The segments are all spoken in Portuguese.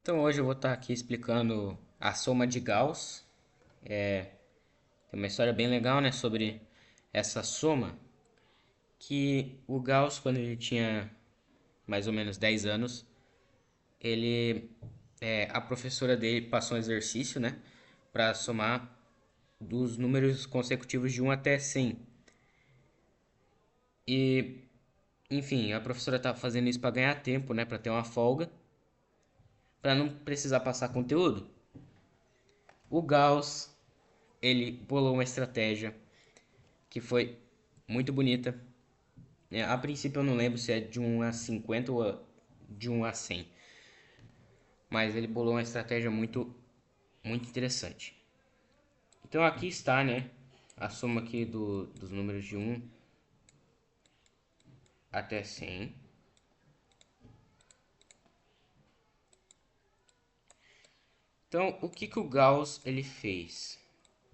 Então hoje eu vou estar aqui explicando a soma de Gauss. Tem uma história bem legal, né, sobre essa soma, que o Gauss, quando ele tinha mais ou menos 10 anos, a professora dele passou um exercício, né, para somar dos números consecutivos de 1 até 100. E, enfim, a professora estava fazendo isso para ganhar tempo, né, para ter uma folga, para não precisar passar conteúdo. O Gauss, ele bolou uma estratégia que foi muito bonita. A princípio eu não lembro se é de 1 a 50 ou de 1 a 100. Mas ele bolou uma estratégia muito interessante. Então aqui está, né, a soma aqui dos números de 1 até 100. Então, o que o Gauss ele fez?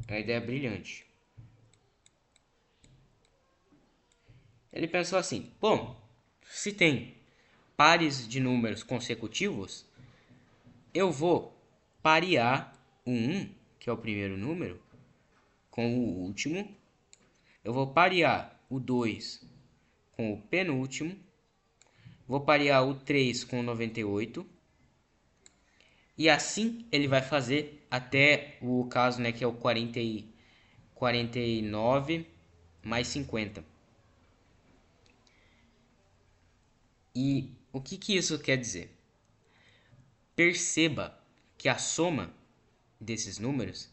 É uma ideia brilhante. Ele pensou assim: bom, se tem pares de números consecutivos, eu vou parear o 1, que é o primeiro número, com o último. Eu vou parear o 2 com o penúltimo. Vou parear o 3 com o 98. E assim ele vai fazer até o caso, né, que é o 49 mais 50. E o que isso quer dizer? Perceba que a soma desses números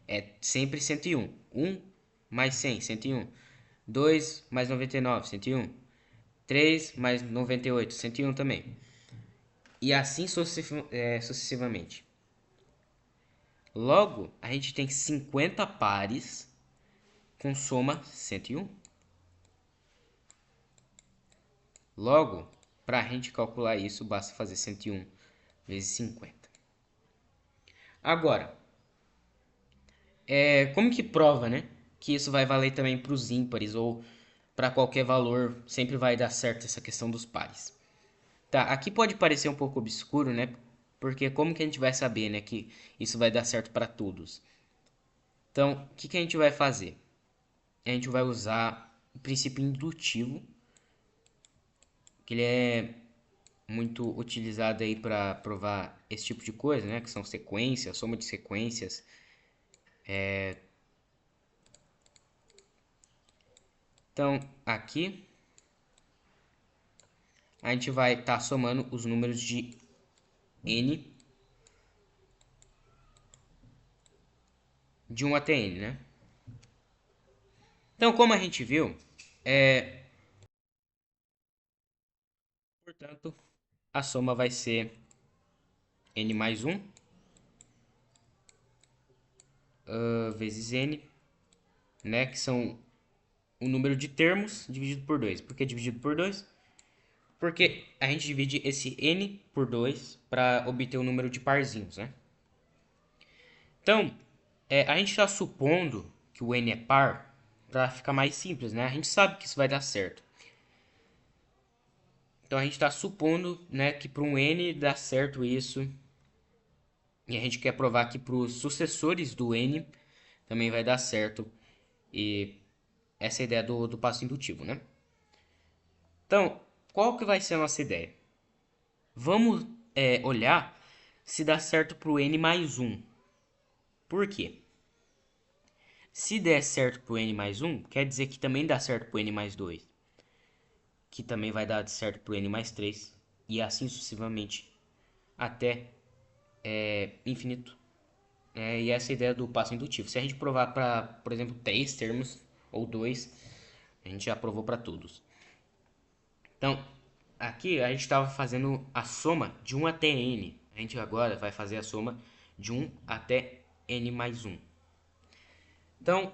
é sempre 101. 1 mais 100, 101. 2 mais 99, 101. 3 mais 98, 101 também. E assim sucessivamente. Logo, a gente tem 50 pares com soma 101. Logo, para a gente calcular isso, basta fazer 101 vezes 50. Agora, como que prova, né, que isso vai valer também para os ímpares ou para qualquer valor, sempre vai dar certo essa questão dos pares? Tá, aqui pode parecer um pouco obscuro, né? Porque como que a gente vai saber, né, que isso vai dar certo para todos? Então, o que a gente vai fazer? A gente vai usar o princípio indutivo, que ele é muito utilizado aí para provar esse tipo de coisa, né? Que são sequências, soma de sequências. Então, aqui a gente vai estar somando os números de n de 1 até n, né? Então, como a gente viu, portanto, a soma vai ser n mais 1 vezes n, né? Que são o número de termos dividido por 2. Por que dividido por 2? Porque a gente divide esse n por 2 para obter o número de parzinhos, né? Então, a gente está supondo que o n é par para ficar mais simples, né? A gente sabe que isso vai dar certo. Então, a gente está supondo, né, que para um n dá certo isso. E a gente quer provar que para os sucessores do n também vai dar certo. E essa é a ideia do passo indutivo, né? Então, qual que vai ser a nossa ideia? Vamos olhar se dá certo para o n mais 1. Por quê? Se der certo para o n mais 1, quer dizer que também dá certo para o n mais 2. Que também vai dar certo para o n mais 3. E assim sucessivamente até infinito. E essa é a ideia do passo indutivo. Se a gente provar para, por exemplo, 3 termos ou 2, a gente já provou para todos. Então, aqui a gente estava fazendo a soma de 1 até n. A gente agora vai fazer a soma de 1 até n mais 1. Então,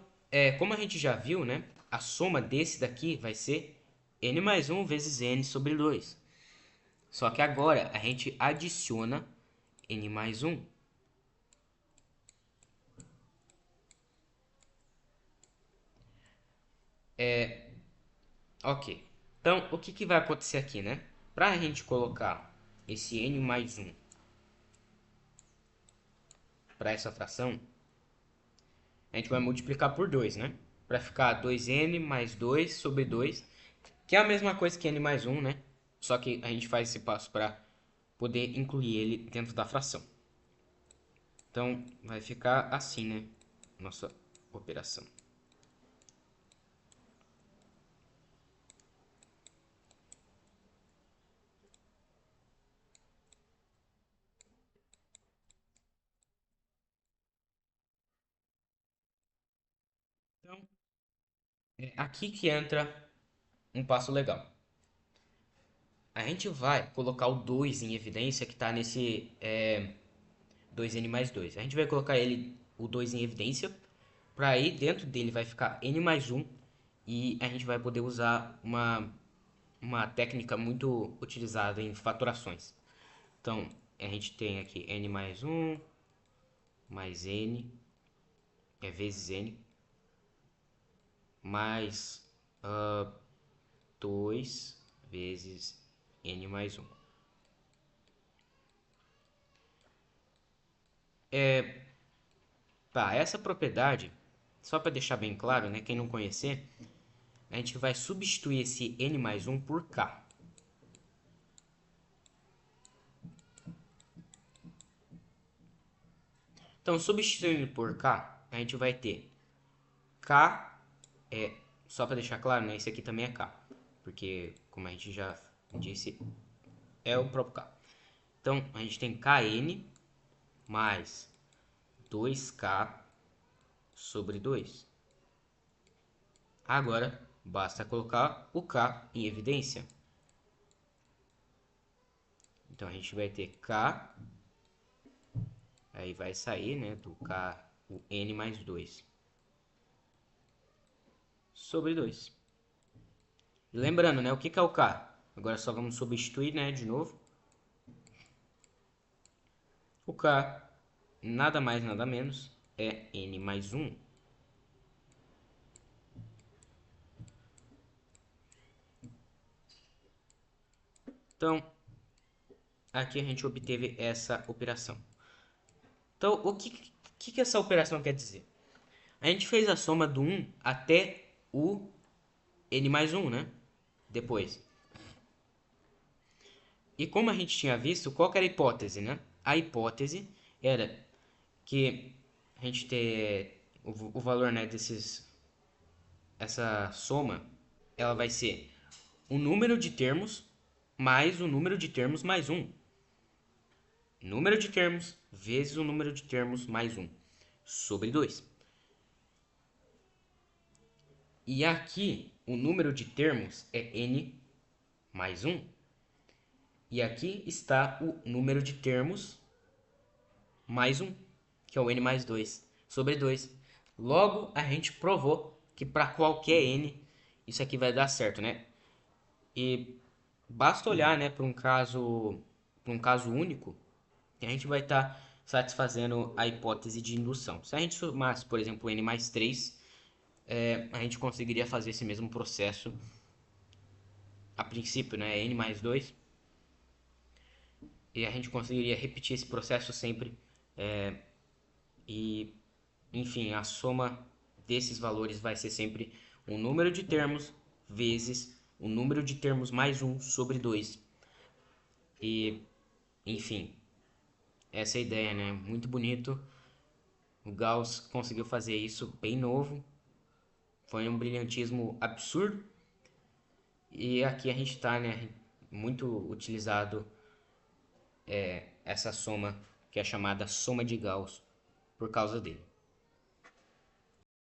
como a gente já viu, né, a soma desse daqui vai ser n mais 1 vezes n sobre 2. Só que agora a gente adiciona n mais 1. Ok. Então, o que vai acontecer aqui, né? Para a gente colocar esse n mais 1 para essa fração, a gente vai multiplicar por 2, né? Para ficar 2n mais 2 sobre 2, que é a mesma coisa que n mais 1, né? Só que a gente faz esse passo para poder incluir ele dentro da fração. Então, vai ficar assim, né? Nossa operação. Então, é aqui que entra um passo legal. A gente vai colocar o 2 em evidência, que está nesse 2n mais 2. A gente vai colocar o 2 em evidência, para aí dentro dele vai ficar n mais 1, e a gente vai poder usar uma técnica muito utilizada em faturações. Então, a gente tem aqui n mais 1 mais n vezes n mais 2 vezes n mais 1. Tá, essa propriedade, só para deixar bem claro, né, quem não conhecer, a gente vai substituir esse n mais 1 por k. Então, substituindo por k, a gente vai ter k, só para deixar claro, né, esse aqui também é k, porque, como a gente já disse, é o próprio k. Então, a gente tem kn mais 2k sobre 2. Agora, basta colocar o k em evidência. Então, a gente vai ter k, aí vai sair, né, do k, o n mais 2 sobre 2. E lembrando, né, o que é o k? Agora só vamos substituir, né, de novo. O k, nada mais, nada menos, é n mais 1. Então, aqui a gente obteve essa operação. Então, o que essa operação quer dizer? A gente fez a soma do 1 até o n mais 1, né? Depois. E como a gente tinha visto, qual que era a hipótese, né? A hipótese era que a gente ter o valor, né, essa soma, ela vai ser o número de termos mais o número de termos mais 1. Número de termos vezes o número de termos mais 1 sobre 2. E aqui o número de termos é n mais 1. E aqui está o número de termos mais 1, que é o n mais 2 sobre 2. Logo, a gente provou que para qualquer n isso aqui vai dar certo, né? E basta olhar, né, para um caso único, que a gente vai estar satisfazendo a hipótese de indução. Se a gente somasse, por exemplo, n mais 3, a gente conseguiria fazer esse mesmo processo a princípio, né, n mais 2, e a gente conseguiria repetir esse processo sempre, e, enfim, a soma desses valores vai ser sempre o número de termos vezes o número de termos mais 1 sobre 2. E, enfim, essa é a ideia, né? Muito bonito. O Gauss conseguiu fazer isso bem novo. Foi um brilhantismo absurdo. E aqui a gente está, né? Muito utilizado essa soma, que é chamada soma de Gauss, por causa dele.